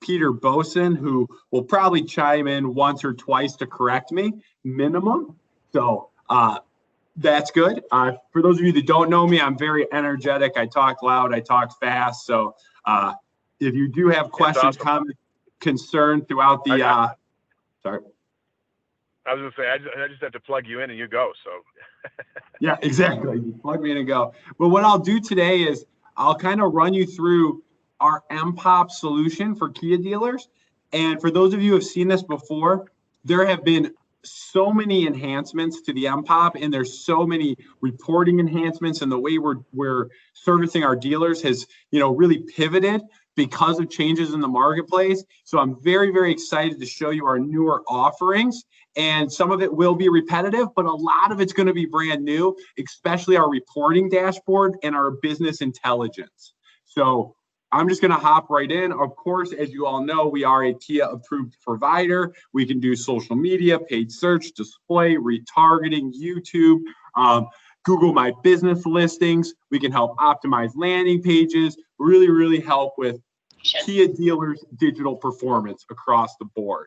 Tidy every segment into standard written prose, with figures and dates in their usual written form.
Peter Boson, who will probably chime in once or twice to correct me, minimum. So that's good. For those of you that don't know me, I'm very energetic. I talk loud. I talk fast. So if you do have questions, comments, concern throughout the sorry. I was going to say, I just have to plug you in and you go. So yeah, exactly. You plug me in and go. But what I'll do today is I'll kind of run you through our MPOP solution for Kia dealers. And for those of you who have seen this before, there have been so many enhancements to the MPOP, and there's so many reporting enhancements, and the way we're servicing our dealers has, really pivoted because of changes in the marketplace. So I'm very, very excited to show you our newer offerings, and some of it will be repetitive, but a lot of it's going to be brand new, especially our reporting dashboard and our business intelligence. So I'm just going to hop right in. Of course, as you all know, we are a Kia approved provider. We can do social media, paid search, display, retargeting, YouTube, Google My Business listings. We can help optimize landing pages, really, really help with Kia dealers' digital performance across the board.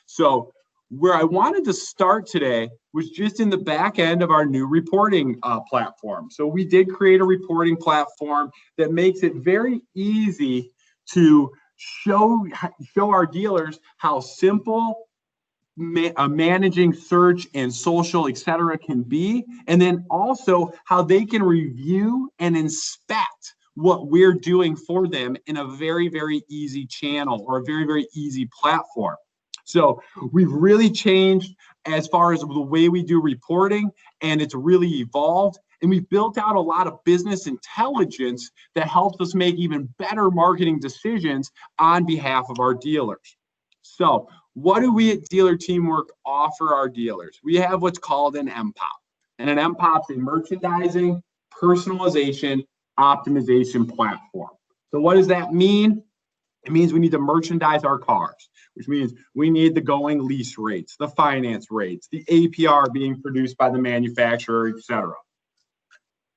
So where I wanted to start today was just in the back end of our new reporting platform. So we did create a reporting platform that makes it very easy to show our dealers how simple managing search and social, et cetera, can be, and then also how they can review and inspect what we're doing for them in a very, very easy channel or a very, very easy platform. So we've really changed as far as the way we do reporting, and it's really evolved. And we've built out a lot of business intelligence that helps us make even better marketing decisions on behalf of our dealers. So what do we at Dealer Teamwork offer our dealers? We have what's called an MPOP. And an MPOP is a merchandising, personalization, optimization platform. So what does that mean? It means we need to merchandise our cars, which means we need the going lease rates, the finance rates, the APR being produced by the manufacturer, et cetera.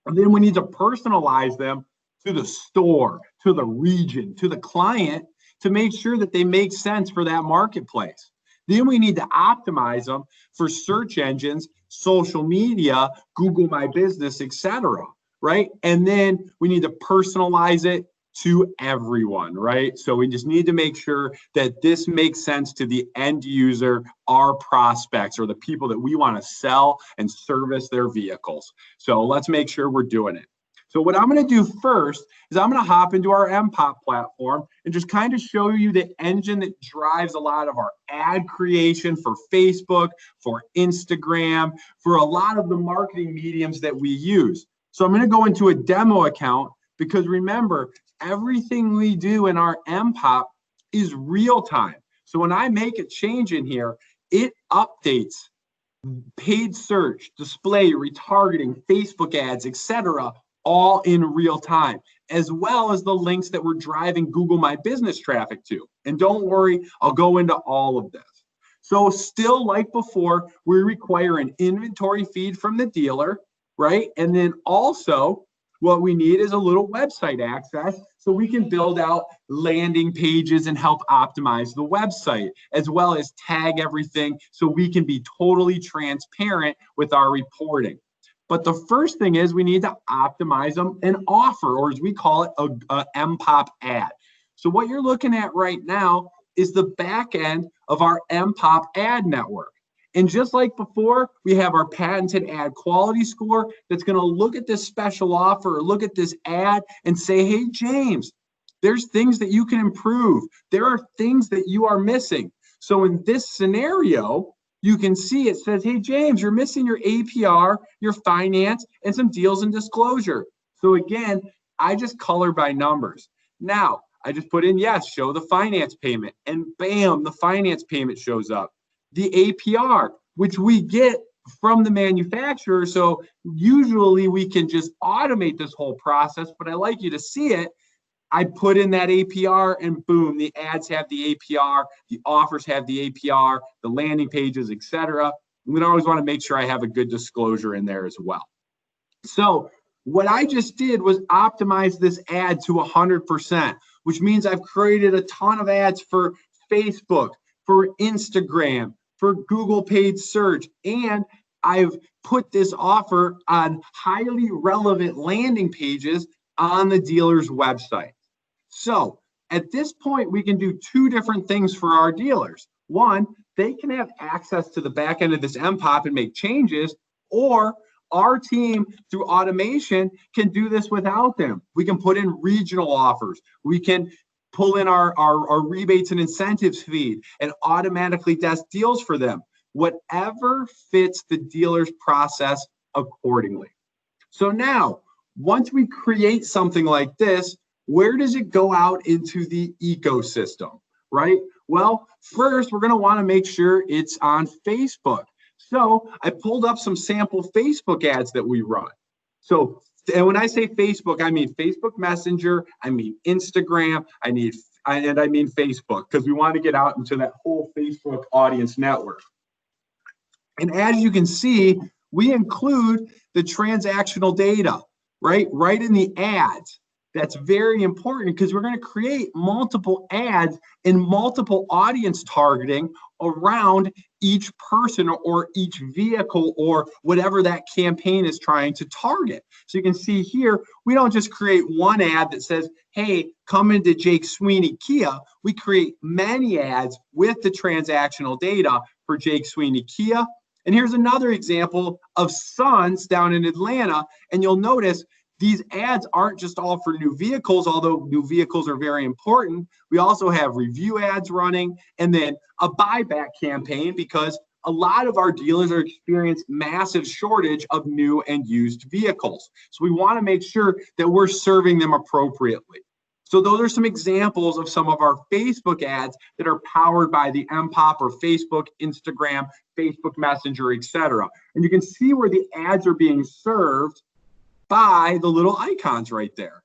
And then we need to personalize them to the store, to the region, to the client to make sure that they make sense for that marketplace. Then we need to optimize them for search engines, social media, Google My Business, et cetera, right? And then we need to personalize it to everyone, right? So we just need to make sure that this makes sense to the end user, our prospects, or the people that we want to sell and service their vehicles. So let's make sure we're doing it. So what I'm going to do first is I'm going to hop into our MPOP platform and just kind of show you the engine that drives a lot of our ad creation for Facebook, for Instagram, for a lot of the marketing mediums that we use. So I'm going to go into a demo account because remember, everything we do in our MPOP is real time. So when I make a change in here, it updates paid search, display, retargeting, Facebook ads, etc., all in real time, as well as the links that we're driving Google My Business traffic to. And don't worry, I'll go into all of this. So still like before, we require an inventory feed from the dealer, right? And then also what we need is a little website access so we can build out landing pages and help optimize the website, as well as tag everything so we can be totally transparent with our reporting. But the first thing is we need to optimize them and offer, or as we call it, a MPOP ad. So what you're looking at right now is the back end of our MPOP ad network. And just like before, we have our patented ad quality score that's going to look at this special offer or look at this ad and say, hey, James, there's things that you can improve. There are things that you are missing. So in this scenario, you can see it says, hey, James, you're missing your APR, your finance, and some deals and disclosure. So again, I just color by numbers. Now, I just put in, yes, show the finance payment, and bam, the finance payment shows up. The APR, which we get from the manufacturer. So usually we can just automate this whole process, but I like you to see it. I put in that APR and boom, the ads have the APR, the offers have the APR, the landing pages, etc. We always want to make sure I have a good disclosure in there as well. So what I just did was optimize this ad to 100%, which means I've created a ton of ads for Facebook, for Instagram, for Google paid search, and I've put this offer on highly relevant landing pages on the dealer's website. So at this point, we can do two different things for our dealers. One, they can have access to the back end of this MPOP and make changes, or our team through automation can do this without them. We can put in regional offers. We can pull in our rebates and incentives feed and automatically desk deals for them. Whatever fits the dealer's process accordingly. So now, once we create something like this, where does it go out into the ecosystem, right? Well, first, we're going to want to make sure it's on Facebook. So I pulled up some sample Facebook ads that we run. So, and when I say Facebook, I mean Facebook Messenger, I mean Instagram, I mean Facebook, because we want to get out into that whole Facebook audience network. And as you can see, we include the transactional data, right in the ads. That's very important because we're going to create multiple ads and multiple audience targeting around each person or each vehicle or whatever that campaign is trying to target. So you can see here, we don't just create one ad that says, hey, come into Jake Sweeney Kia. We create many ads with the transactional data for Jake Sweeney Kia. And here's another example of Suns down in Atlanta. And you'll notice these ads aren't just all for new vehicles, although new vehicles are very important. We also have review ads running and then a buyback campaign because a lot of our dealers are experiencing massive shortage of new and used vehicles. So we want to make sure that we're serving them appropriately. So those are some examples of some of our Facebook ads that are powered by the MPOP or Facebook, Instagram, Facebook Messenger, etc. And you can see where the ads are being served by the little icons right there.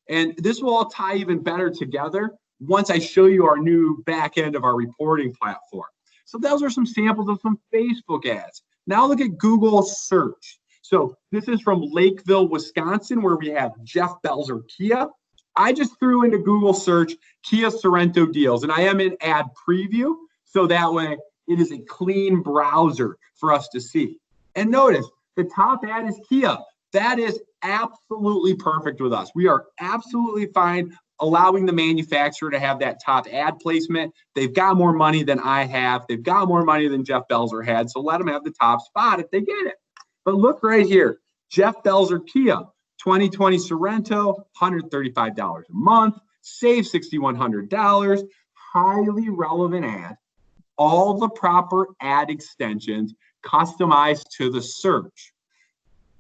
And this will all tie even better together once I show you our new back end of our reporting platform. So those are some samples of some Facebook ads. Now look at Google search. So this is from Lakeville, Wisconsin, where we have Jeff Belzer Kia. I just threw into Google search Kia Sorento deals, and I am in ad preview, so that way it is a clean browser for us to see. And notice the top ad is Kia. That is absolutely perfect with us. We are absolutely fine allowing the manufacturer to have that top ad placement. They've got more money than I have. They've got more money than Jeff Belzer had, so let them have the top spot if they get it. But look right here, Jeff Belzer Kia, 2020 Sorento, $135 a month, save $6,100, highly relevant ad, all the proper ad extensions customized to the search.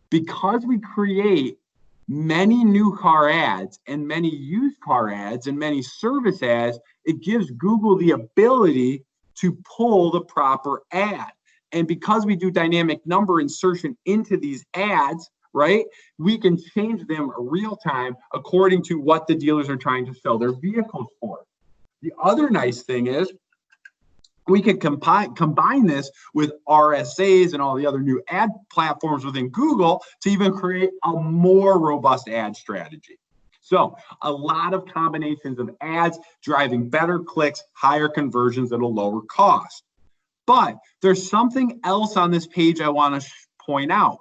Because we create many new car ads and many used car ads and many service ads, it gives Google the ability to pull the proper ad. And because we do dynamic number insertion into these ads, right, we can change them real time according to what the dealers are trying to sell their vehicles for. The other nice thing is we can combine this with RSAs and all the other new ad platforms within Google to even create a more robust ad strategy. So a lot of combinations of ads driving better clicks, higher conversions at a lower cost. But there's something else on this page I want to point out.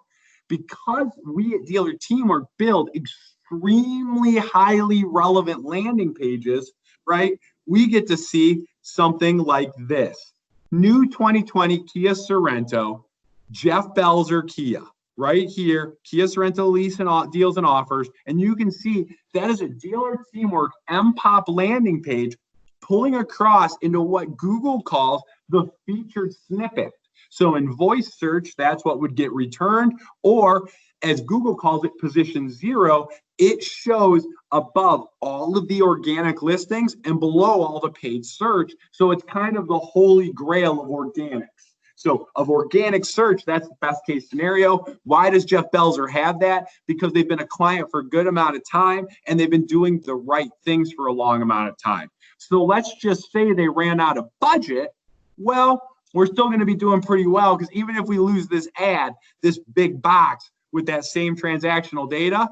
Because we at Dealer Teamwork build extremely highly relevant landing pages, right? We get to see something like this. New 2020 Kia Sorento, Jeff Belzer Kia, right here, Kia Sorento lease and deals and offers. And you can see that is a Dealer Teamwork MPOP landing page pulling across into what Google calls the featured snippet. So in voice search, that's what would get returned, or as Google calls it, position 0, it shows above all of the organic listings and below all the paid search. So it's kind of the holy grail of organics. So of organic search, that's the best case scenario. Why does Jeff Belzer have that? Because they've been a client for a good amount of time and they've been doing the right things for a long amount of time. So let's just say they ran out of budget. Well, we're still going to be doing pretty well because even if we lose this ad, this big box with that same transactional data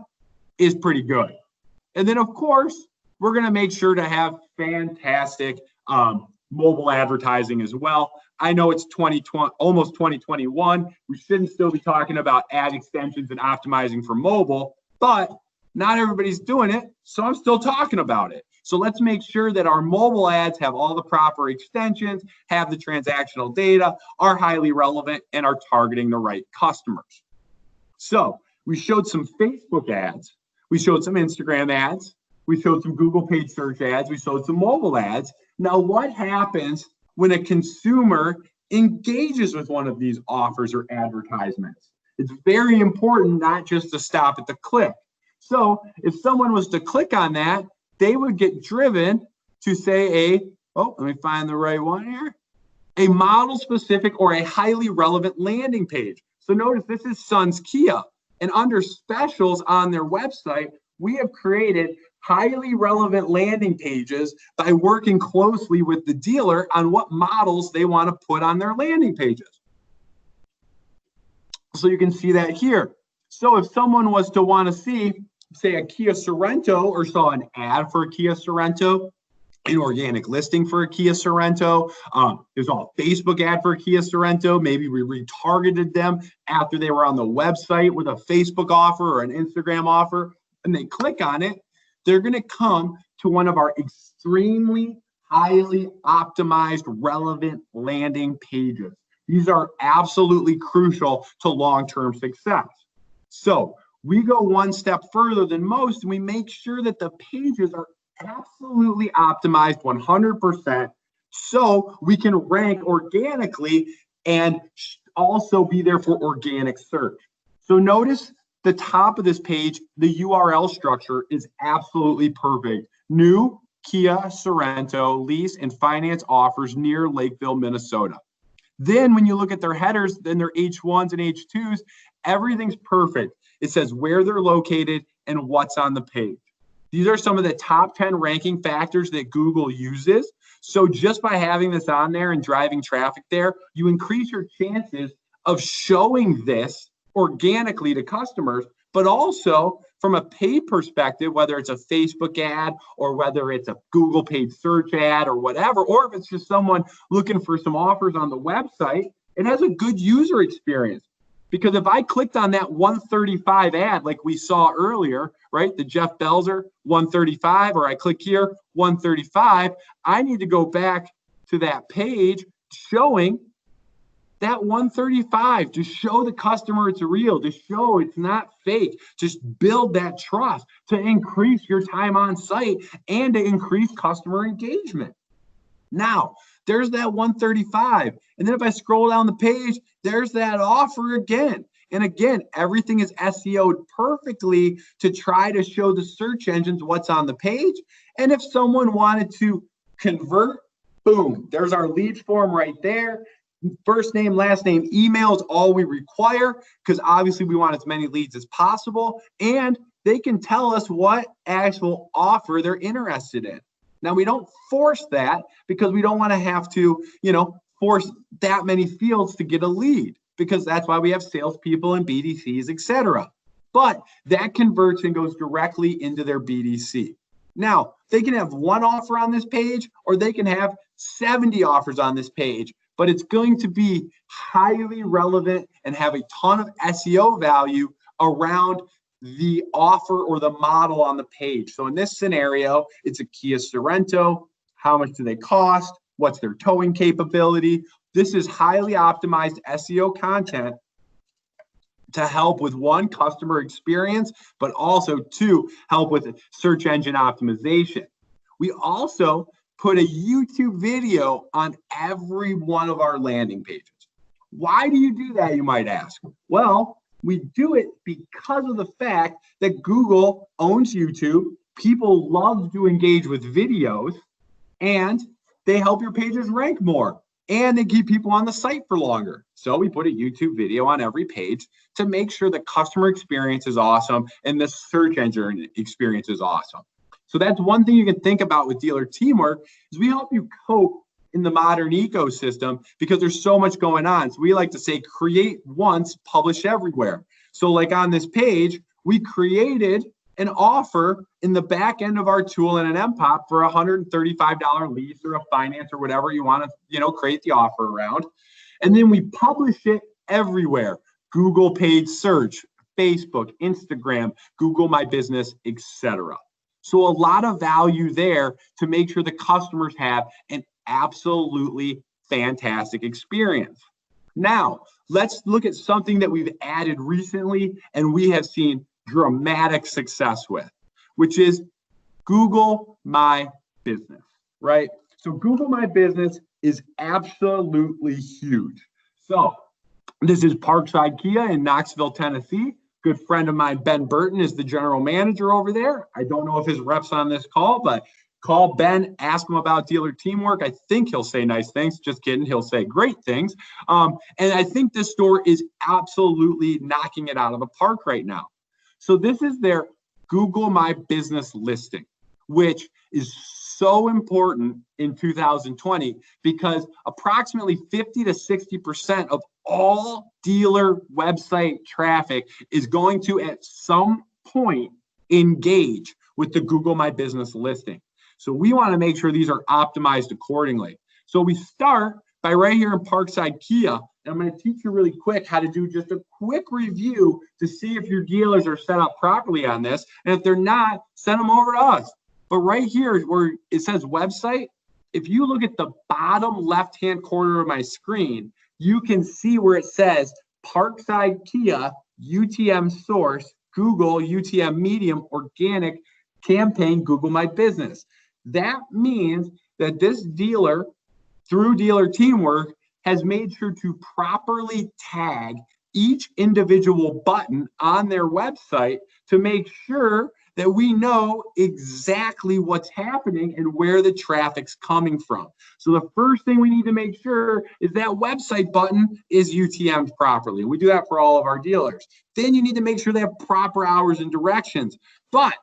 is pretty good. And then, of course, we're going to make sure to have fantastic mobile advertising as well. I know it's 2020, almost 2021. We shouldn't still be talking about ad extensions and optimizing for mobile, but not everybody's doing it, so I'm still talking about it. So let's make sure that our mobile ads have all the proper extensions, have the transactional data, are highly relevant, and are targeting the right customers. So we showed some Facebook ads. We showed some Instagram ads. We showed some Google paid search ads. We showed some mobile ads. Now, what happens when a consumer engages with one of these offers or advertisements? It's very important not just to stop at the click. So if someone was to click on that, they would get driven to say let me find the right one here, a model specific or a highly relevant landing page. So notice this is Sun's Kia, and under specials on their website, we have created highly relevant landing pages by working closely with the dealer on what models they want to put on their landing pages. So you can see that here. So if someone was to want to see, say, a Kia Sorento, or saw an ad for a Kia Sorento, an organic listing for a Kia Sorento, there's all Facebook ad for a Kia Sorento, maybe we retargeted them after they were on the website with a Facebook offer or an Instagram offer, and they click on it, they're going to come to one of our extremely highly optimized, relevant landing pages. These are absolutely crucial to long-term success. So we go one step further than most, and we make sure that the pages are absolutely optimized 100%, so we can rank organically and also be there for organic search. So notice the top of this page, the URL structure is absolutely perfect. New Kia Sorento lease and finance offers near Lakeville, Minnesota. Then when you look at their headers, then their H1s and H2s, everything's perfect. It says where they're located and what's on the page. These are some of the top 10 ranking factors that Google uses. So just by having this on there and driving traffic there, you increase your chances of showing this organically to customers, but also from a paid perspective, whether it's a Facebook ad or whether it's a Google paid search ad or whatever, or if it's just someone looking for some offers on the website, it has a good user experience. Because if I clicked on that 135 ad, like we saw earlier, right, the Jeff Belzer 135, or I click here 135, I need to go back to that page showing that 135 to show the customer it's real, to show it's not fake, just build that trust, to increase your time on site and to increase customer engagement. Now, there's that 135. And then if I scroll down the page, there's that offer again. And again, everything is SEO'd perfectly to try to show the search engines what's on the page. And if someone wanted to convert, boom, there's our lead form right there. First name, last name, email is all we require, because obviously we want as many leads as possible. And they can tell us what actual offer they're interested in. Now, we don't force that because we don't want to have to, force that many fields to get a lead, because that's why we have salespeople and BDCs, etc. But that converts and goes directly into their BDC. Now, they can have one offer on this page, or they can have 70 offers on this page, but it's going to be highly relevant and have a ton of SEO value around the offer or the model on the page. So in this scenario, it's a Kia Sorento. How much do they cost? What's their towing capability? This is highly optimized SEO content to help with, one, customer experience, but also two, help with search engine optimization. We also put a YouTube video on every one of our landing pages. Why do you do that, you might ask? Well, we do it because of the fact that Google owns YouTube. People love to engage with videos, and they help your pages rank more, and they keep people on the site for longer. So we put a YouTube video on every page to make sure the customer experience is awesome and the search engine experience is awesome. So that's one thing you can think about with dealer teamwork, is we help you cope in the modern ecosystem because there's so much going on. So we like to say, create once, publish everywhere. So like on this page, we created an offer in the back end of our tool in an MPOP for a $135 lease or a finance or whatever you want to, create the offer around. And then we publish it everywhere. Google paid search, Facebook, Instagram, Google My Business, etc. So a lot of value there to make sure the customers have an absolutely fantastic experience. Now, let's look at something that we've added recently and we have seen dramatic success with, which is Google My Business, right? So Google My Business is absolutely huge. So this is Parkside Kia in Knoxville, Tennessee. Good friend of mine, Ben Burton, is the general manager over there. I don't know if his rep's on this call, but call Ben, ask him about dealer teamwork. I think he'll say nice things. Just kidding. He'll say great things. And I think this store is absolutely knocking it out of the park right now. So this is their Google My Business listing, which is so important in 2020 because approximately 50 to 60% of all dealer website traffic is going to at some point engage with the Google My Business listing. So we want to make sure these are optimized accordingly. So we start by right here in Parkside Kia, and I'm going to teach you really quick how to do just a quick review to see if your dealers are set up properly on this. And if they're not, send them over to us. But right here where it says website, if you look at the bottom left-hand corner of my screen, you can see where it says Parkside Kia, UTM source, Google, UTM medium, organic, campaign, Google My Business. That means that this dealer, through dealer teamwork, has made sure to properly tag each individual button on their website to make sure that we know exactly what's happening and where the traffic's coming from. So the first thing we need to make sure is that website button is UTM'd properly. We do that for all of our dealers. Then you need to make sure they have proper hours and directions. But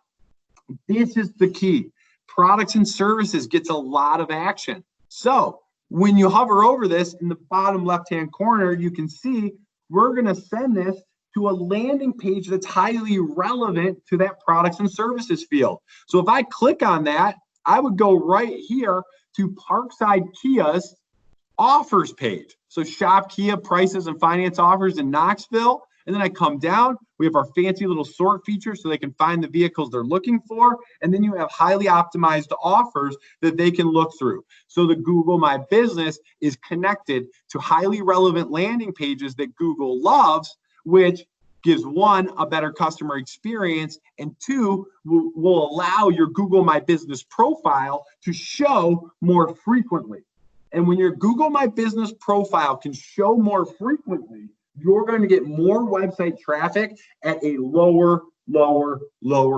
this is the key. Products and services gets a lot of action. So when you hover over this in the bottom left-hand corner, you can see we're going to send this to a landing page that's highly relevant to that products and services field. So if I click on that, I would go right here to Parkside Kia's offers page. So shop Kia prices and finance offers in Knoxville. And then I come down, we have our fancy little sort feature so they can find the vehicles they're looking for. And then you have highly optimized offers that they can look through. So the Google My Business is connected to highly relevant landing pages that Google loves, which gives one, a better customer experience, and two, will allow your Google My Business profile to show more frequently. And when your Google My Business profile can show more frequently, you're going to get more website traffic at a lower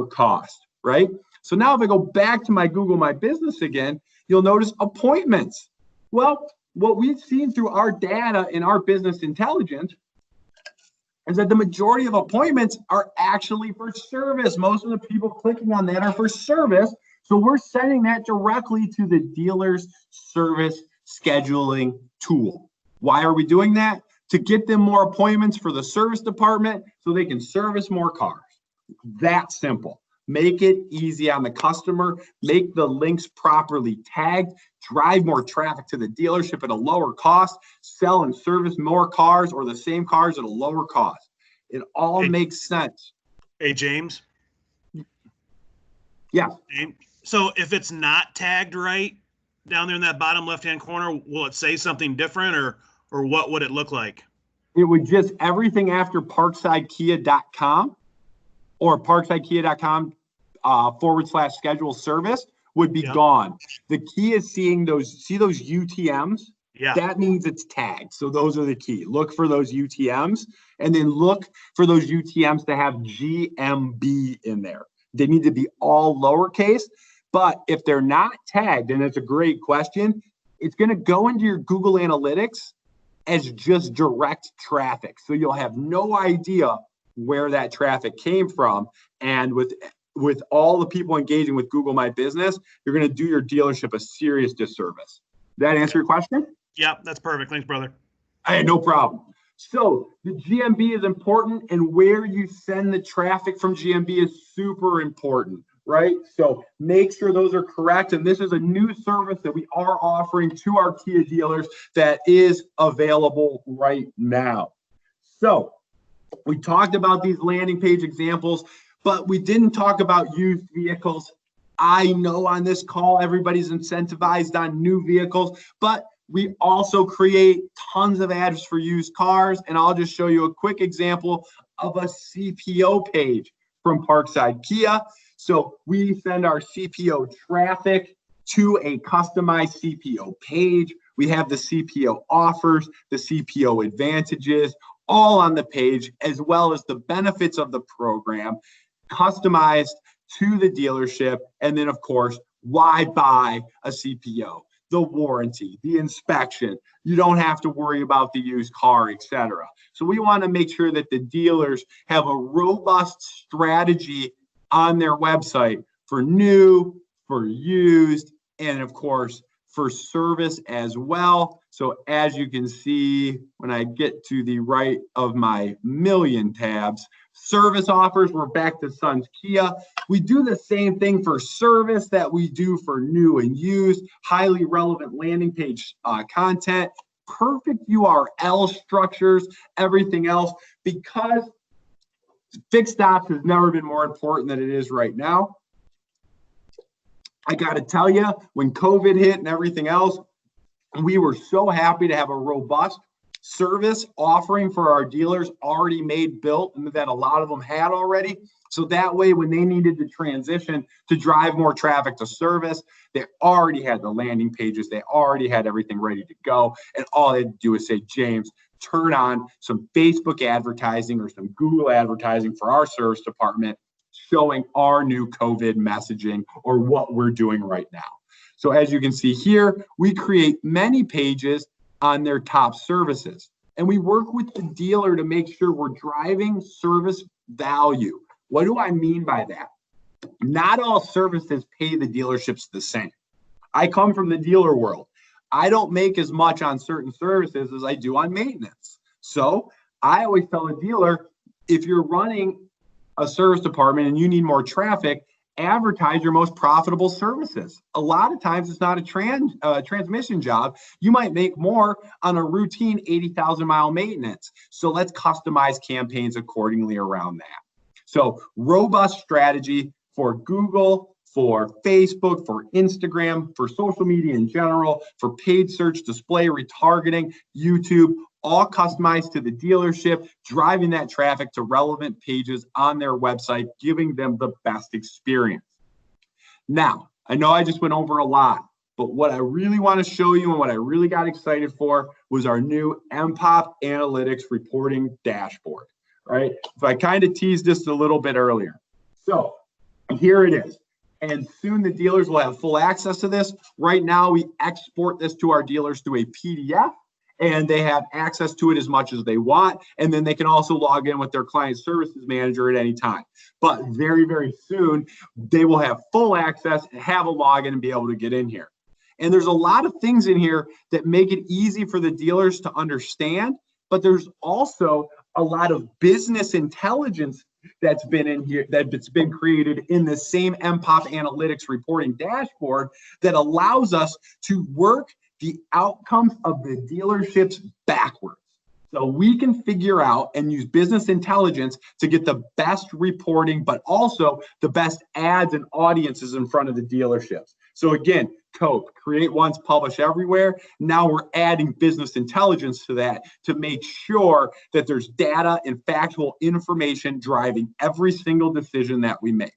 cost, right? So now if I go back to my Google My Business again, you'll notice appointments. Well, what we've seen through our data in our business intelligence is that the majority of appointments are actually for service. Most of the people clicking on that are for service. So we're sending that directly to the dealer's service scheduling tool. Why are we doing that? To get them more appointments for the service department so they can service more cars. That simple. Make it easy on the customer, make the links properly tagged, drive more traffic to the dealership at a lower cost, sell and service more cars or the same cars at a lower cost. It all makes sense. Hey, James. Yeah. So if it's not tagged right down there in that bottom left-hand corner, will it say something different or what would it look like? It would just everything after parksidekia.com or parksidekia.com / schedule service would be gone. The key is seeing those UTMs. Yeah. That means it's tagged. So those are the key. Look for those UTMs and then look for those UTMs to have GMB in there. They need to be all lowercase, but if they're not tagged, and it's a great question, it's going to go into your Google Analytics as just direct traffic. So you'll have no idea where that traffic came from. And with all the people engaging with Google My Business, you're going to do your dealership a serious disservice. Did that answer your question? Yeah, that's perfect. Thanks, brother. Hey, no problem. So the GMB is important, and where you send the traffic from GMB is super important, right? So make sure those are correct. And this is a new service that we are offering to our Kia dealers that is available right now. So we talked about these landing page examples, but we didn't talk about used vehicles. I know on this call, everybody's incentivized on new vehicles, but we also create tons of ads for used cars. And I'll just show you a quick example of a CPO page from Parkside Kia. So we send our CPO traffic to a customized CPO page. We have the CPO offers, the CPO advantages, all on the page, as well as the benefits of the program, customized to the dealership. And then, of course, why buy a CPO? The warranty, the inspection. You don't have to worry about the used car, etc. So we want to make sure that the dealers have a robust strategy on their website for new, for used, and of course, for service as well. So as you can see, when I get to the right of my million tabs, service offers, we're back to Sons Kia. We do the same thing for service that we do for new and used, highly relevant landing page content, perfect URL structures, everything else, because fixed ops has never been more important than it is right now. I got to tell you, when COVID hit and everything else, we were so happy to have a robust service offering for our dealers already made, built, and that a lot of them had already. So that way, when they needed to transition to drive more traffic to service, they already had the landing pages. They already had everything ready to go. And all they had to do is say, James, turn on some Facebook advertising or some Google advertising for our service department, showing our new COVID messaging or what we're doing right now. So as you can see here, we create many pages on their top services. And we work with the dealer to make sure we're driving service value. What do I mean by that? Not all services pay the dealerships the same. I come from the dealer world. I don't make as much on certain services as I do on maintenance. So I always tell a dealer, if you're running a service department and you need more traffic, advertise your most profitable services. A lot of times it's not a transmission job. You might make more on a routine 80,000 mile maintenance. So let's customize campaigns accordingly around that. So robust strategy for Google, for Facebook, for Instagram, for social media in general, for paid search, display, retargeting, YouTube, all customized to the dealership, driving that traffic to relevant pages on their website, giving them the best experience. Now, I know I just went over a lot, but what I really want to show you and what I really got excited for was our new MPOP Analytics reporting dashboard, right? So I kind of teased this a little bit earlier. So here it is. And soon the dealers will have full access to this. Right now, we export this to our dealers through a PDF. And they have access to it as much as they want. And then they can also log in with their client services manager at any time. But very, very soon, they will have full access and have a login and be able to get in here. And there's a lot of things in here that make it easy for the dealers to understand. But there's also a lot of business intelligence that's been in here, that's been created in the same MPOP Analytics reporting dashboard that allows us to work the outcomes of the dealerships backwards. So we can figure out and use business intelligence to get the best reporting, but also the best ads and audiences in front of the dealerships. So again, COPE, create once, publish everywhere. Now we're adding business intelligence to that to make sure that there's data and factual information driving every single decision that we make.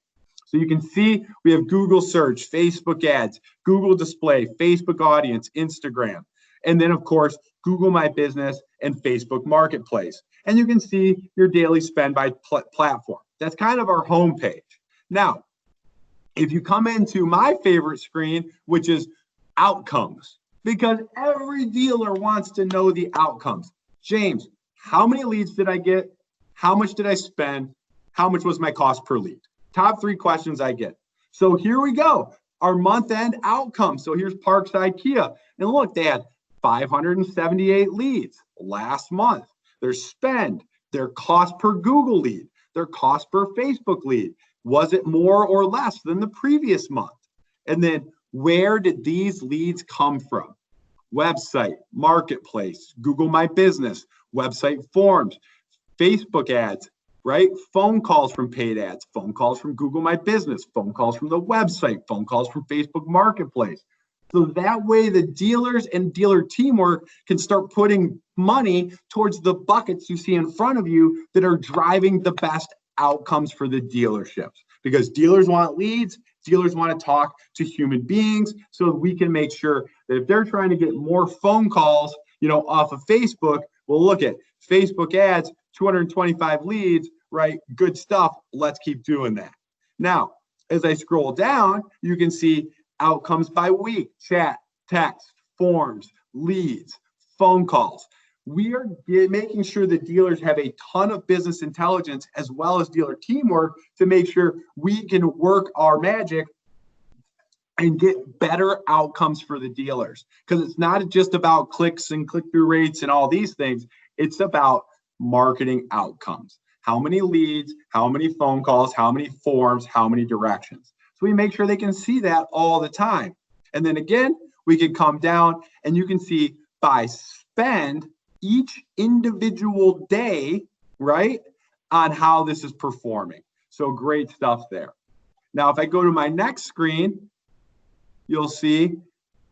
So you can see we have Google search, Facebook ads, Google display, Facebook audience, Instagram, and then of course, Google My Business and Facebook Marketplace. And you can see your daily spend by platform. That's kind of our homepage. Now, if you come into my favorite screen, which is outcomes, because every dealer wants to know the outcomes. James, how many leads did I get? How much did I spend? How much was my cost per lead? Top 3 questions I get. So here we go, our month-end outcome. So here's Parkside Kia. And look, they had 578 leads last month. their spend, their cost per Google lead, their cost per Facebook lead. Was it more or less than the previous month? And then where did these leads come from? Website, marketplace, Google My Business, website forms, Facebook ads, right? Phone calls from paid ads, phone calls from Google My Business, phone calls from the website, phone calls from Facebook Marketplace. So that way the dealers and dealer teamwork can start putting money towards the buckets you see in front of you that are driving the best outcomes for the dealerships. Because dealers want leads, dealers want to talk to human beings, so we can make sure that if they're trying to get more phone calls, off of Facebook, well, look at Facebook ads, 225 leads, right? Good stuff. Let's keep doing that. Now, as I scroll down, you can see outcomes by week: chat, text, forms, leads, phone calls. We are making sure that dealers have a ton of business intelligence as well as dealer teamwork to make sure we can work our magic and get better outcomes for the dealers. Because it's not just about clicks and click-through rates and all these things. It's about marketing outcomes. How many leads, how many phone calls, how many forms, how many directions. So we make sure they can see that all the time. And then again, we can come down and you can see by spend each individual day, right, on how this is performing. So great stuff there. Now, if I go to my next screen, you'll see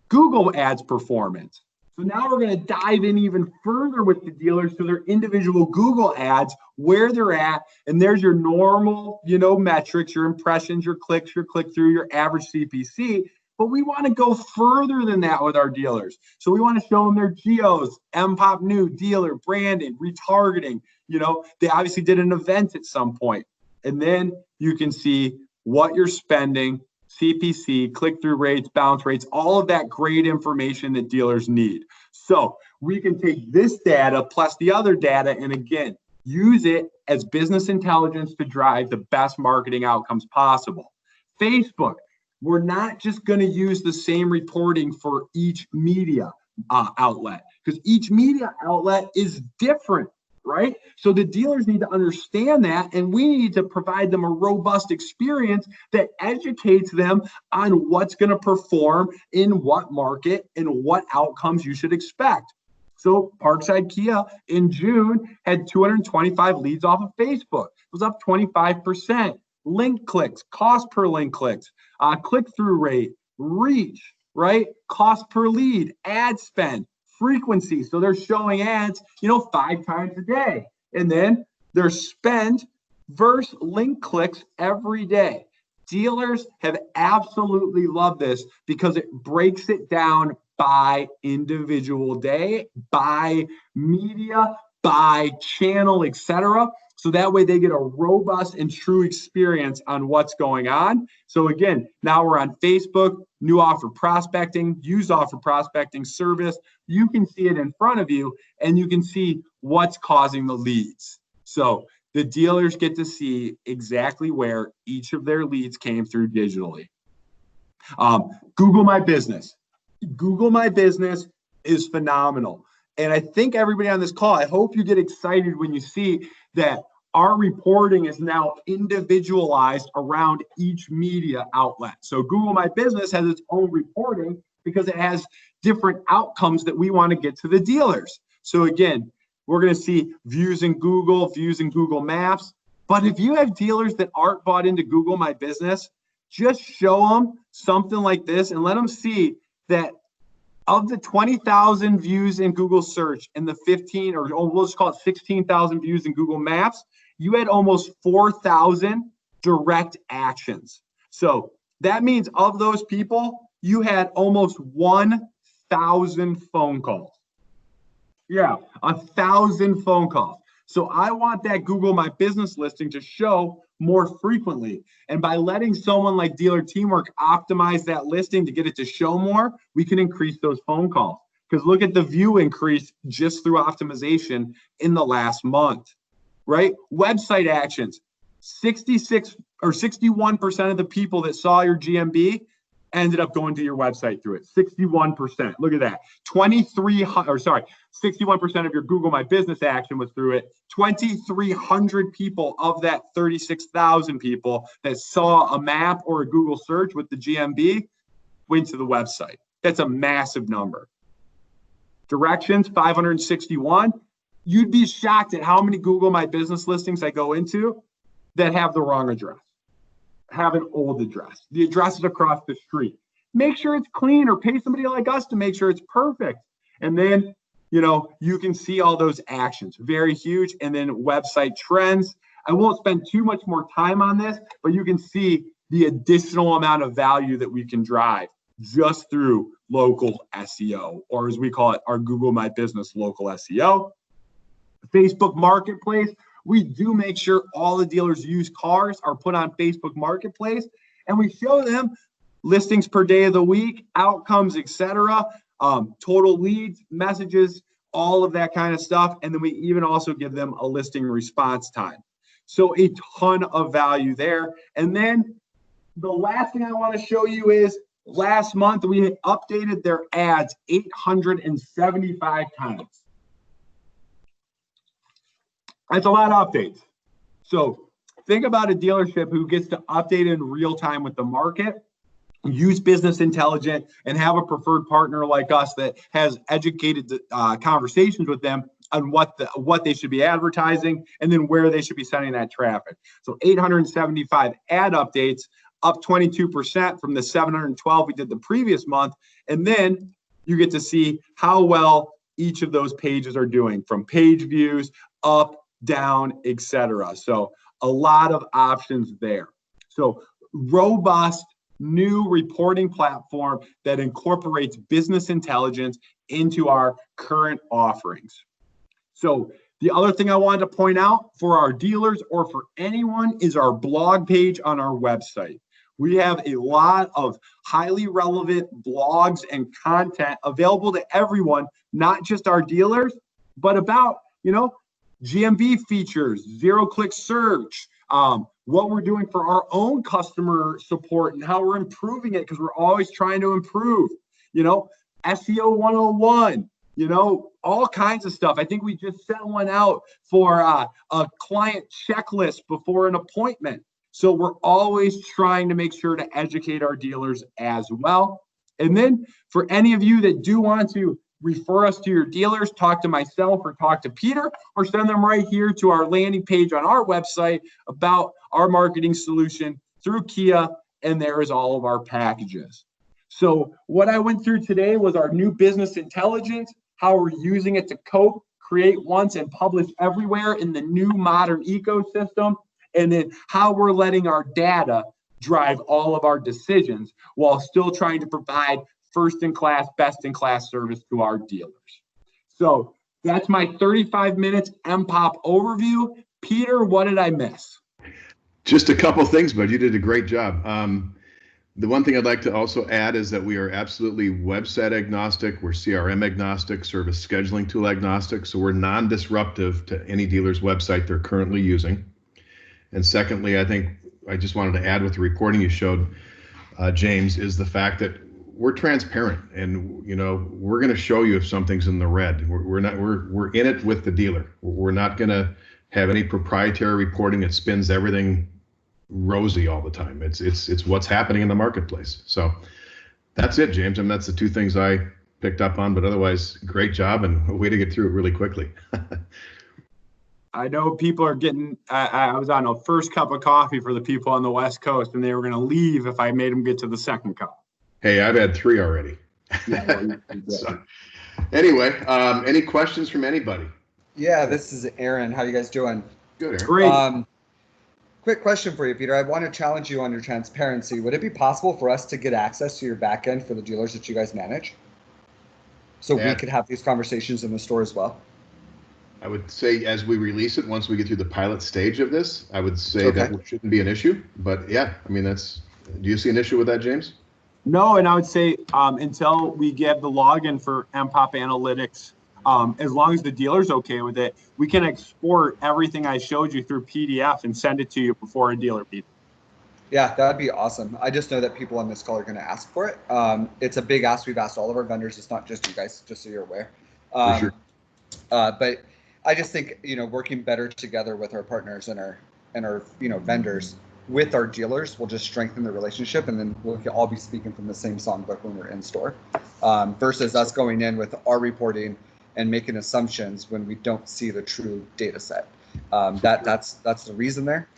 Google Ads performance. So now we're going to dive in even further with the dealers to their individual Google ads, where they're at. And there's your normal, metrics, your impressions, your clicks, your click-through, your average CPC. But we want to go further than that with our dealers. So we want to show them their geos, MPOP new, dealer, branding, retargeting. They obviously did an event at some point. And then you can see what you're spending, CPC, click-through rates, bounce rates, all of that great information that dealers need. So we can take this data plus the other data and again, use it as business intelligence to drive the best marketing outcomes possible. Facebook, we're not just going to use the same reporting for each media outlet because each media outlet is different, right? So the dealers need to understand that, and we need to provide them a robust experience that educates them on what's going to perform in what market and what outcomes you should expect. So Parkside Kia in June had 225 leads off of Facebook. It was up 25%. Link clicks, cost per link clicks, click-through rate, reach, right? Cost per lead, ad spend, frequency. So they're showing ads, 5 times a day. And then their spend versus link clicks every day. Dealers have absolutely loved this because it breaks it down by individual day, by media, by channel, etc. So that way they get a robust and true experience on what's going on. So again, now we're on Facebook, new offer prospecting, used offer prospecting service. You can see it in front of you and you can see what's causing the leads. So the dealers get to see exactly where each of their leads came through digitally. Google My Business. Google My Business is phenomenal. And I think everybody on this call, I hope you get excited when you see that our reporting is now individualized around each media outlet. So Google My Business has its own reporting because it has different outcomes that we want to get to the dealers. So again, we're going to see views in Google, views in Google Maps. But if you have dealers that aren't bought into Google My Business, just show them something like this and let them see that of the 20,000 views in Google search and the 15, or we'll just call it 16,000 views in Google Maps, you had almost 4,000 direct actions. So that means of those people, you had almost 1,000 phone calls. Yeah, 1,000 phone calls. So I want that Google My Business listing to show more frequently. And by letting someone like Dealer Teamwork optimize that listing to get it to show more, we can increase those phone calls. Because look at the view increase just through optimization in the last month, right? Website actions, 66 or 61% of the people that saw your GMB ended up going to your website through it. 61%. Look at that. 61% of your Google My Business action was through it. 2,300 people of that 36,000 people that saw a map or a Google search with the GMB went to the website. That's a massive number. Directions, 561. You'd be shocked at how many Google My Business listings I go into that have the wrong address, have an old address. The address is across the street. Make sure it's clean, or pay somebody like us to make sure it's perfect. And then, you can see all those actions. Very huge. And then website trends. I won't spend too much more time on this, but you can see the additional amount of value that we can drive just through local SEO, or as we call it, our Google My Business local SEO. Facebook Marketplace, we do make sure all the dealers' used cars are put on Facebook Marketplace, and we show them listings per day of the week, outcomes, etc., total leads, messages, all of that kind of stuff. And then we even also give them a listing response time. So a ton of value there. And then the last thing I want to show you is last month we updated their ads 875 times. That's a lot of updates. So think about a dealership who gets to update in real time with the market, use business intelligence, and have a preferred partner like us that has educated conversations with them on what they should be advertising and then where they should be sending that traffic. So 875 ad updates, up 22% from the 712 we did the previous month. And then you get to see how well each of those pages are doing, from page views up, down, etc. So a lot of options there. So robust new reporting platform that incorporates business intelligence into our current offerings. So the other thing I wanted to point out for our dealers or for anyone is our blog page on our website. We have a lot of highly relevant blogs and content available to everyone, not just our dealers, but about, GMB features, zero-click search, what we're doing for our own customer support and how we're improving it, because we're always trying to improve, SEO 101, all kinds of stuff. I think we just sent one out for a client checklist before an appointment. So we're always trying to make sure to educate our dealers as well. And then for any of you that do want to refer us to your dealers, talk to myself or talk to Peter, or send them right here to our landing page on our website about our marketing solution through Kia, and there is all of our packages. So what I went through today was our new business intelligence, how we're using it to cope, create once, and publish everywhere in the new modern ecosystem, and then how we're letting our data drive all of our decisions while still trying to provide first-in-class, best-in-class service to our dealers. So that's my 35 minutes MPOP overview. Peter, what did I miss? Just a couple things, but you did a great job. The one thing I'd like to also add is that we are absolutely website agnostic. We're CRM agnostic, service scheduling tool agnostic. So we're non-disruptive to any dealer's website they're currently using. And secondly, I think I just wanted to add with the reporting you showed, James, is the fact that we're transparent, and we're going to show you if something's in the red. We're in it with the dealer. We're not going to have any proprietary reporting that spins everything rosy all the time. It's what's happening in the marketplace. So that's it, James. And that's the two things I picked up on. But otherwise, great job, and a way to get through it really quickly. I know people are getting, I was on a first cup of coffee for the people on the West Coast, and they were going to leave if I made them get to the second cup. Hey, I've had 3 already. So, anyway, any questions from anybody? Yeah, this is Aaron. How you guys doing? Good, Aaron. Great. Quick question for you, Peter. I want to challenge you on your transparency. Would it be possible for us to get access to your back end for the dealers that you guys manage? So we could have these conversations in the store as well? I would say as we release it, once we get through the pilot stage of this, I would say that shouldn't be an issue. But yeah, I mean, do you see an issue with that, James? No, and I would say until we get the login for MPOP Analytics, as long as the dealer's okay with it, we can export everything I showed you through PDF and send it to you before a dealer meeting. Yeah, that'd be awesome. I just know that people on this call are going to ask for it. It's a big ask. We've asked all of our vendors. It's not just you guys, just so you're aware. For sure. But I just think, working better together with our partners and our vendors with our dealers will just strengthen the relationship, and then we'll all be speaking from the same songbook when we're in store, versus us going in with our reporting and making assumptions when we don't see the true data set. That's the reason there.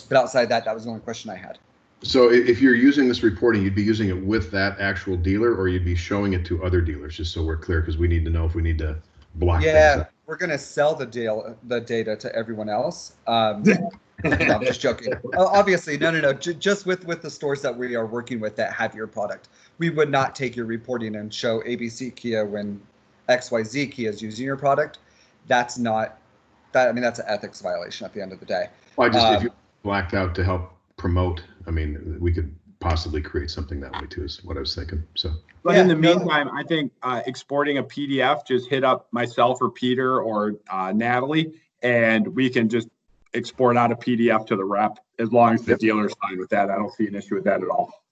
But outside that was the only question I had. So if you're using this reporting, you'd be using it with that actual dealer, or you'd be showing it to other dealers, just so we're clear, because we need to know if we need to block things out. We're going to sell the data to everyone else. No, I'm just joking. Obviously, no. Just with the stores that we are working with that have your product, we would not take your reporting and show ABC Kia when XYZ Kia is using your product. That's not that. I mean, that's an ethics violation at the end of the day. Well, if you blacked out to help promote, I mean, we could possibly create something that way too, is what I was thinking. So, but in the meantime, I think exporting a PDF, just hit up myself or Peter or Natalie, and we can just export out a PDF to the rep, as long as the dealer's fine with that. I don't see an issue with that at all.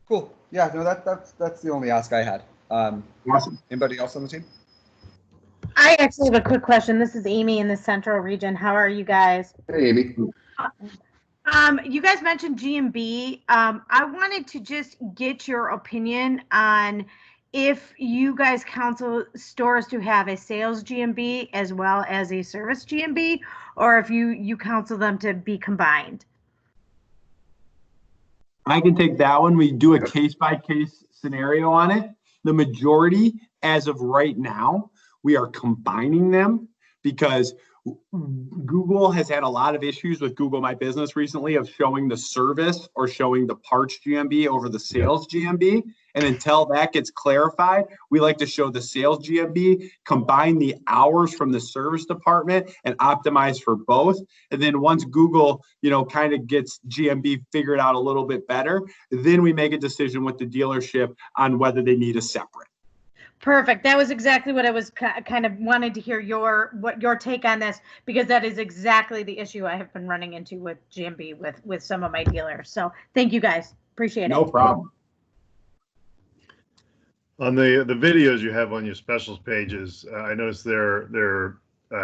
Cool. Yeah, no, that's the only ask I had. Awesome. Anybody else on the team? I actually have a quick question. This is Amy in the Central Region. How are you guys? hey, Amy. You guys mentioned GMB. I wanted to just get your opinion on if you guys counsel stores to have a sales GMB as well as a service GMB, or if you counsel them to be combined. I can take that one. We do a case-by-case scenario on it. The majority, as of right now, we are combining them because Google has had a lot of issues with Google My Business recently of showing the service or showing the parts GMB over the sales GMB. And until that gets clarified, we like to show the sales GMB, combine the hours from the service department, and optimize for both. And then once Google, kind of gets GMB figured out a little bit better, then we make a decision with the dealership on whether they need a separate. Perfect. That was exactly what I was kind of wanted to hear your take on this, because that is exactly the issue I have been running into with GMB with some of my dealers. So thank you guys. Appreciate it. No problem. On the videos you have on your specials pages, I noticed they're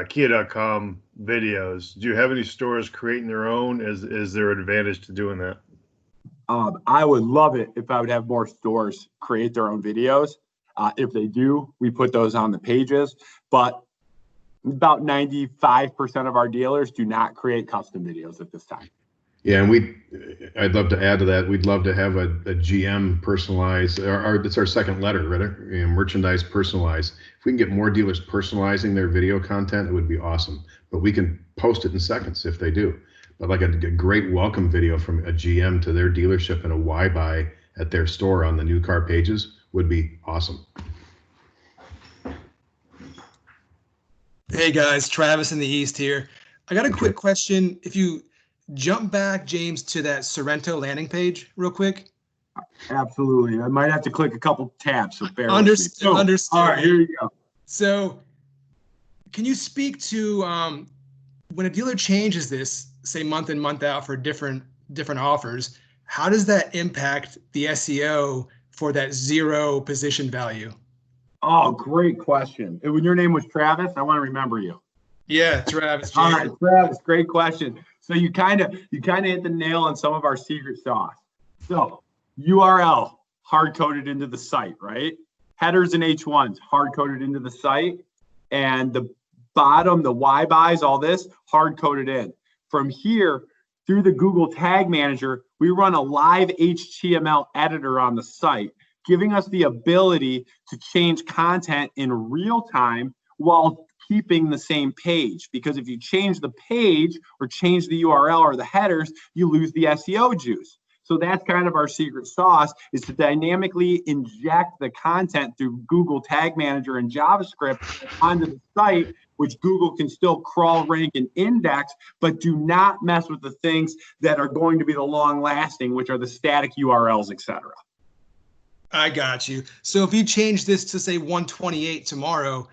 Kia.com videos. Do you have any stores creating their own? Is there an advantage to doing that? I would love it if I would have more stores create their own videos. If they do, we put those on the pages, but about 95% of our dealers do not create custom videos at this time. Yeah, and I'd love to add to that. We'd love to have a GM personalized, it's our second letter, right? Merchandise personalized. If we can get more dealers personalizing their video content, it would be awesome. But we can post it in seconds if they do. But like a great welcome video from a GM to their dealership and a why buy at their store on the new car pages would be awesome. Hey guys, Travis in the East here. I got a quick question. If you jump back, James, to that Sorrento landing page real quick. Absolutely. I might have to click a couple tabs. So bear Understood. Understood. All right, here you go. So can you speak to when a dealer changes this, say month in, month out for different offers, how does that impact the SEO for that 0 position value? Oh, great question. When your name was Travis, I want to remember you. Yeah, Travis. All right, Travis, great question. So you kind of hit the nail on some of our secret sauce. So URL hard-coded into the site, right? Headers and H1s hard-coded into the site. And the bottom, the Y buys, all this hard-coded in. From here, through the Google Tag Manager, we run a live HTML editor on the site, giving us the ability to change content in real time while keeping the same page. Because if you change the page or change the URL or the headers, you lose the SEO juice. So that's kind of our secret sauce, is to dynamically inject the content through Google Tag Manager and JavaScript onto the site, which Google can still crawl, rank, and index, but do not mess with the things that are going to be the long lasting, which are the static URLs, etc. I got you. So if you change this to say 128 tomorrow,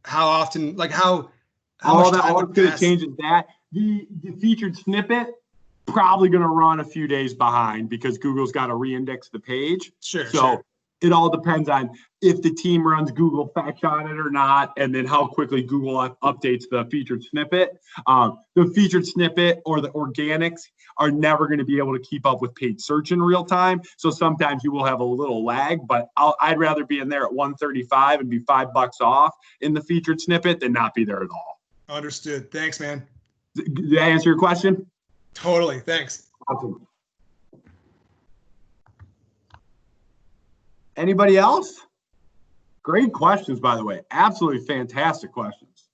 how often, like how all much that time all would it's going to pass? change is that the featured snippet probably going to run a few days behind because Google's got to reindex the page. Sure. So sure. it all depends on if the team runs Google fetch on it or not, and then how quickly Google updates the featured snippet. The featured snippet or the organics are never going to be able to keep up with paid search in real time. So sometimes you will have a little lag, but I'd rather be in there at 135 and be $5 off in the featured snippet than not be there at all. Understood. Thanks, man. Did that answer your question? Totally. Thanks. Awesome. Anybody else? Great questions, by the way. Absolutely fantastic questions.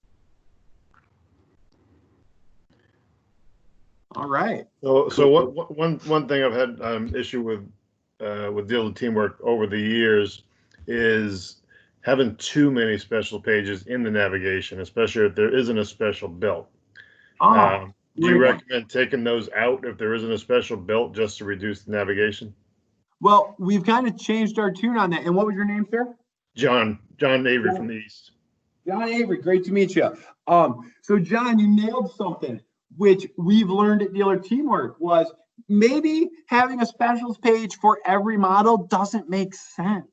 All right. So one thing I've had issue with dealer teamwork over the years is having too many special pages in the navigation, especially if there isn't a special built. Do you recommend taking those out if there isn't a special built just to reduce the navigation? Well, we've kind of changed our tune on that. And what was your name, sir? John Avery from the East. John Avery, great to meet you. So John, you nailed something, which we've learned at Dealer Teamwork, was maybe having a specials page for every model doesn't make sense.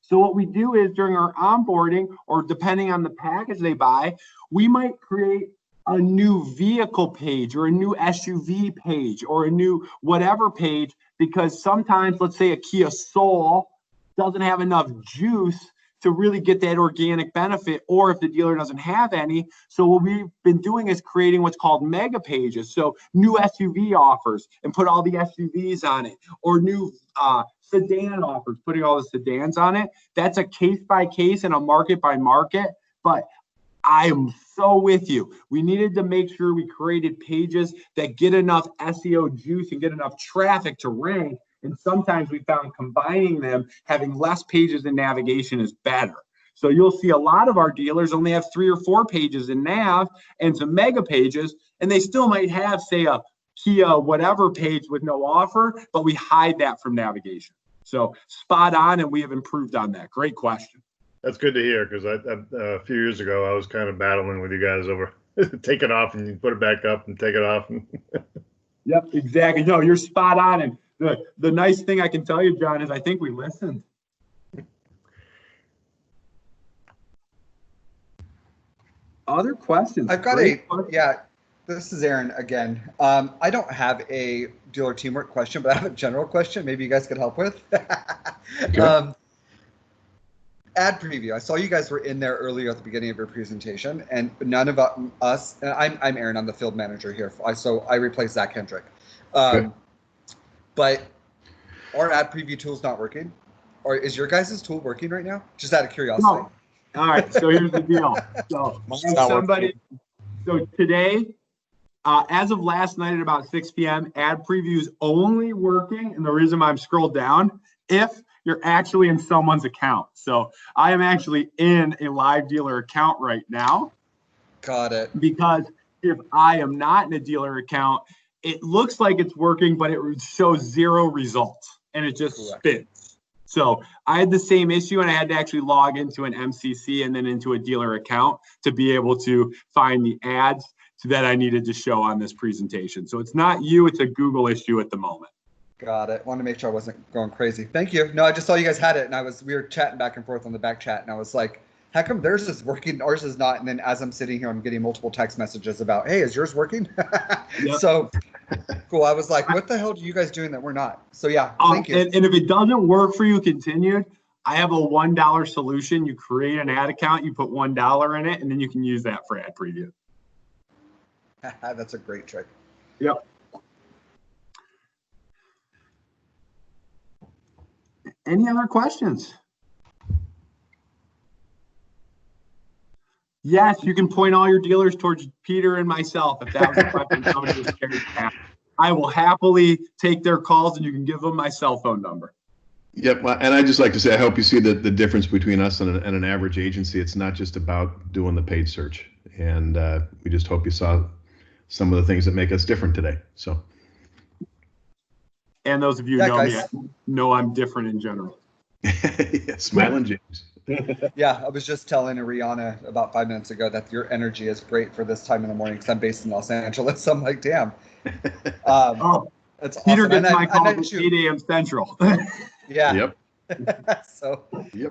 So what we do is during our onboarding, or depending on the package they buy, we might create a new vehicle page or a new SUV page or a new whatever page, because sometimes, let's say a Kia Soul doesn't have enough juice to really get that organic benefit, or if the dealer doesn't have any. So what we've been doing is creating what's called mega pages. So new SUV offers and put all the SUVs on it, or new sedan offers, putting all the sedans on it. That's a case by case and a market by market. But I am so with you. We needed to make sure we created pages that get enough SEO juice and get enough traffic to rank. And sometimes we found combining them, having less pages in navigation is better. So you'll see a lot of our dealers only have 3 or 4 pages in nav and some mega pages, and they still might have, say, a Kia whatever page with no offer, but we hide that from navigation. So spot on, and we have improved on that. Great question. That's good to hear, because a few years ago I was kind of battling with you guys over take it off and you put it back up and take it off. Yep, exactly. No, you're spot on. And the nice thing I can tell you, John, is I think we listened. Other questions? I've got this is Aaron again. I don't have a dealer teamwork question, but I have a general question maybe you guys could help with. Sure. Ad preview. I saw you guys were in there earlier at the beginning of your presentation, and none of us, and I'm Aaron, I'm the field manager here. So I replaced Zach Hendrick. But our ad preview tool's not working? Or is your guys' tool working right now? Just out of curiosity. No. All right, so here's the deal. So today, as of last night at about 6 p.m., ad preview is only working, and the reason I'm scrolled down, if you're actually in someone's account. So I am actually in a live dealer account right now. Got it. Because if I am not in a dealer account, it looks like it's working, but it shows 0 results and it just spins. So I had the same issue, and I had to actually log into an MCC and then into a dealer account to be able to find the ads that I needed to show on this presentation. So it's not you, it's a Google issue at the moment. Got it. Wanted to make sure I wasn't going crazy. Thank you. No, I just saw you guys had it, and we were chatting back and forth on the back chat, and I was like, how come theirs is working, ours is not? And then as I'm sitting here, I'm getting multiple text messages about, hey, is yours working? Yep. So cool. I was like, what the hell are you guys doing that we're not? So yeah, thank you. And if it doesn't work for you, continued, I have a $1 solution. You create an ad account, you put $1 in it, and then you can use that for ad preview. That's a great trick. Yep. Any other questions? Yes, you can point all your dealers towards Peter and myself. If that was a question, somebody was carrying that. I will happily take their calls, and you can give them my cell phone number. Yep, well, and I'd just like to say, I hope you see the difference between us and an average agency. It's not just about doing the paid search, and we just hope you saw some of the things that make us different today. So. And those of you who know me know I'm different in general. Yeah, Smiling James. Yeah, I was just telling Ariana about 5 minutes ago that your energy is great for this time in the morning because I'm based in Los Angeles. So I'm like, damn. Oh, That's Peter awesome. gets my I call met at you. 8 a.m. Central. Yeah. Yep. So, Yep.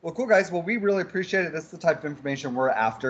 well, cool guys. Well, we really appreciate it. This is the type of information we're after.